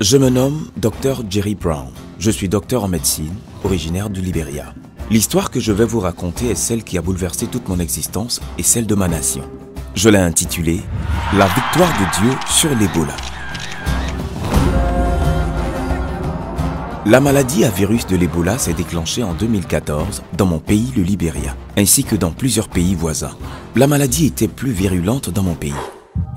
Je me nomme Dr Jerry Brown. Je suis docteur en médecine, originaire du Libéria. L'histoire que je vais vous raconter est celle qui a bouleversé toute mon existence et celle de ma nation. Je l'ai intitulée « La victoire de Dieu sur l'Ebola ». La maladie à virus de l'Ebola s'est déclenchée en 2014 dans mon pays, le Libéria, ainsi que dans plusieurs pays voisins. La maladie était plus virulente dans mon pays.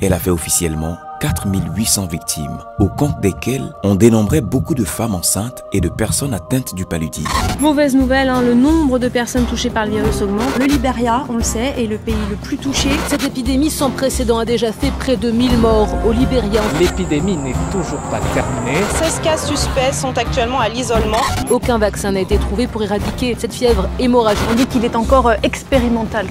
Elle a fait officiellement 4800 victimes, au compte desquelles on dénombrait beaucoup de femmes enceintes et de personnes atteintes du paludisme. Mauvaise nouvelle, le nombre de personnes touchées par le virus augmente. Le Libéria, on le sait, est le pays le plus touché. Cette épidémie sans précédent a déjà fait près de 1000 morts au Libéria. L'épidémie n'est toujours pas terminée. 16 cas suspects sont actuellement à l'isolement. Aucun vaccin n'a été trouvé pour éradiquer cette fièvre hémorragique. On dit qu'il est encore expérimental.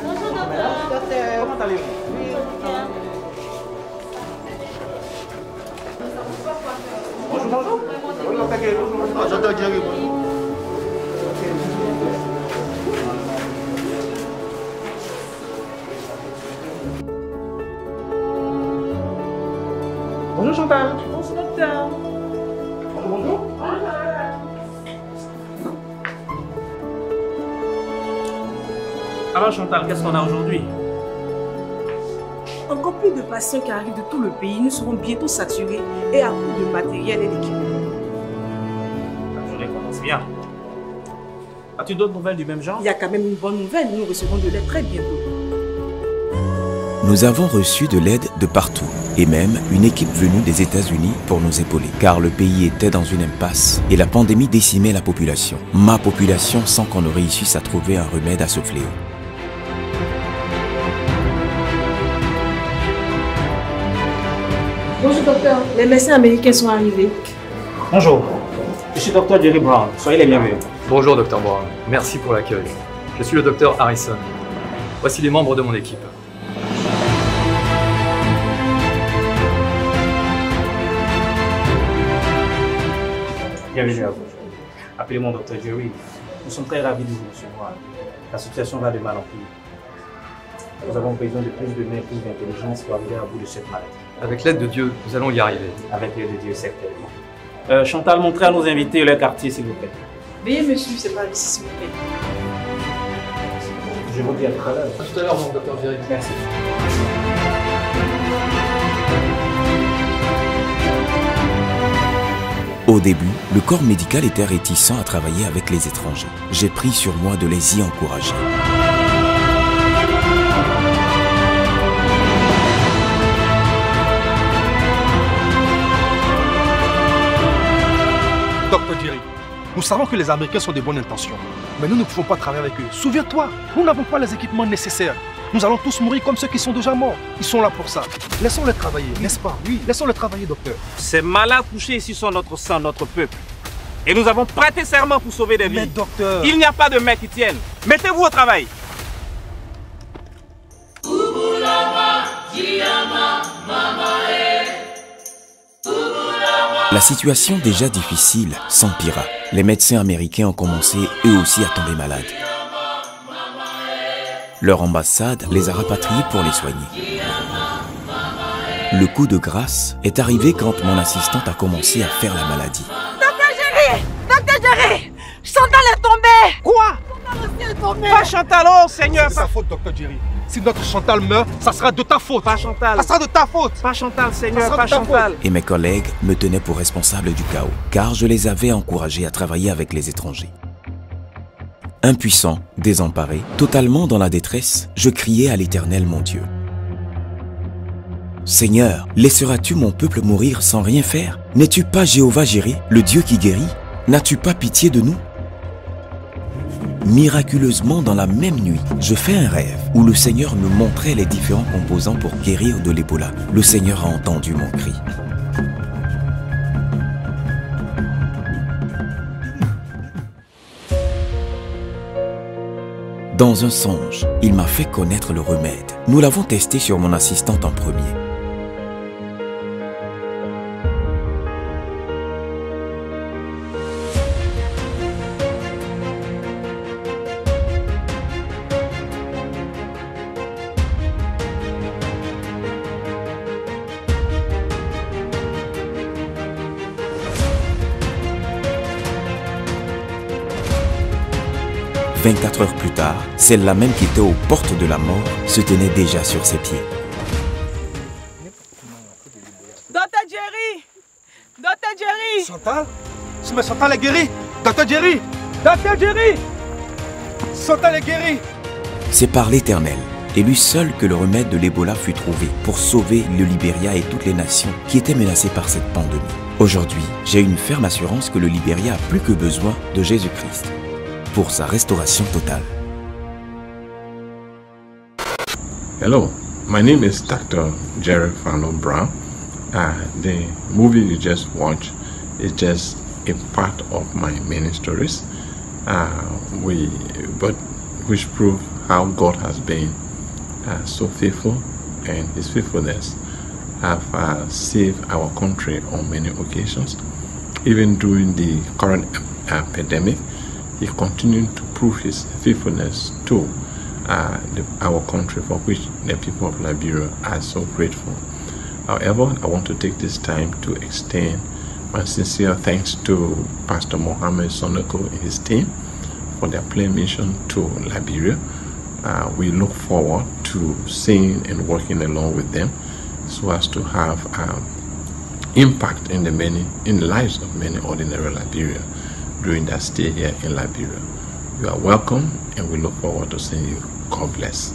Bonjour docteur. Comment allez-vous? Bonjour. Bonjour Chantal. Bonjour docteur. Bonjour. Alors Chantal, qu'est-ce qu'on a aujourd'hui? Encore plus de patients qui arrivent de tout le pays. Nous serons bientôt saturés et à court de matériel et d'équipement. La journée commence bien. As-tu d'autres nouvelles du même genre? Il y a quand même une bonne nouvelle. Nous recevrons de l'aide très bientôt. Nous avons reçu de l'aide de partout, et même une équipe venue des États-Unis pour nous épauler, car le pays était dans une impasse et la pandémie décimait la population. Ma population, sans qu'on ne réussisse à trouver un remède à ce fléau. Bonjour docteur. Les médecins américains sont arrivés. Bonjour. Je suis Dr Jerry Brown. Soyez les bienvenus. Bonjour Dr Brown, merci pour l'accueil. Je suis le Dr Harrison. Voici les membres de mon équipe. Bienvenue à vous. Appelez-moi Dr Jerry. Nous sommes très ravis de vous recevoir. La situation va de mal en pire. Nous avons besoin de plus de mains, plus d'intelligence pour arriver à bout de cette maladie. Avec l'aide de Dieu, nous allons y arriver. Avec l'aide de Dieu, certainement. Chantal, montrez à nos invités leur quartier, s'il vous plaît. Veuillez me suivre, c'est pas ici, s'il vous plaît. Je vous dis à tout à l'heure. À tout à l'heure, mon Dr Jerry. Merci. Au début, le corps médical était réticent à travailler avec les étrangers. J'ai pris sur moi de les y encourager. Dr Jerry, nous savons que les Américains sont de bonnes intentions, mais nous ne pouvons pas travailler avec eux. Souviens-toi, nous n'avons pas les équipements nécessaires. Nous allons tous mourir comme ceux qui sont déjà morts. Ils sont là pour ça. Laissons-les travailler, n'est-ce pas? Oui, laissons-les travailler, docteur. Ces malades couchés ici sont notre sang, notre peuple. Et nous avons prêté serment pour sauver des vies. Mais docteur... Il n'y a pas de mains qui tiennent. Mettez-vous au travail. La situation déjà difficile s'empira. Les médecins américains ont commencé eux aussi à tomber malades. Leur ambassade les a rapatriés pour les soigner. Le coup de grâce est arrivé quand mon assistante a commencé à faire la maladie. Docteur Jerry, Chantal est tombée. Quoi? Chantal aussi est tombée. Pas Chantal, oh Seigneur. C'est sa faute, Dr Jerry. Si notre Chantal meurt, ça sera de ta faute. Pas Chantal. Ça sera de ta faute. Pas Chantal, Seigneur, Ça sera pas de ta Chantal. Et mes collègues me tenaient pour responsable du chaos, car je les avais encouragés à travailler avec les étrangers. Impuissant, désemparé, totalement dans la détresse, je criais à l'Éternel mon Dieu. Seigneur, laisseras-tu mon peuple mourir sans rien faire? N'es-tu pas Jéhovah Jireh, le Dieu qui guérit? N'as-tu pas pitié de nous? Miraculeusement, dans la même nuit, je fais un rêve où le Seigneur me montrait les différents composants pour guérir de l'Ebola. Le Seigneur a entendu mon cri. Dans un songe, il m'a fait connaître le remède. Nous l'avons testé sur mon assistante en premier. 24 heures plus tard, celle-là même qui était aux portes de la mort se tenait déjà sur ses pieds. Docteur Jerry! Docteur Jerry! Chantal? Mais Chantal est guérie! Docteur Jerry! Docteur Jerry! Chantal est guérie! C'est par l'Éternel, et lui seul, que le remède de l'Ebola fut trouvé pour sauver le Libéria et toutes les nations qui étaient menacées par cette pandémie. Aujourd'hui, j'ai une ferme assurance que le Libéria a plus que besoin de Jésus-Christ pour sa restauration totale. Hello, my name is Dr. Jerry Fano Brown. The movie you just watched is just a part of my many stories, which prove how God has been so faithful, and His faithfulness have saved our country on many occasions. Even during the current pandemic, He continued to prove His faithfulness to our country, for which the people of Liberia are so grateful. However, I want to take this time to extend my sincere thanks to Pastor Mohammed Sonoko and his team for their plain mission to Liberia. We look forward to seeing and working along with them so as to have impact in the lives of many ordinary Liberia during their stay here in Liberia. You are welcome, and we look forward to seeing you. God bless.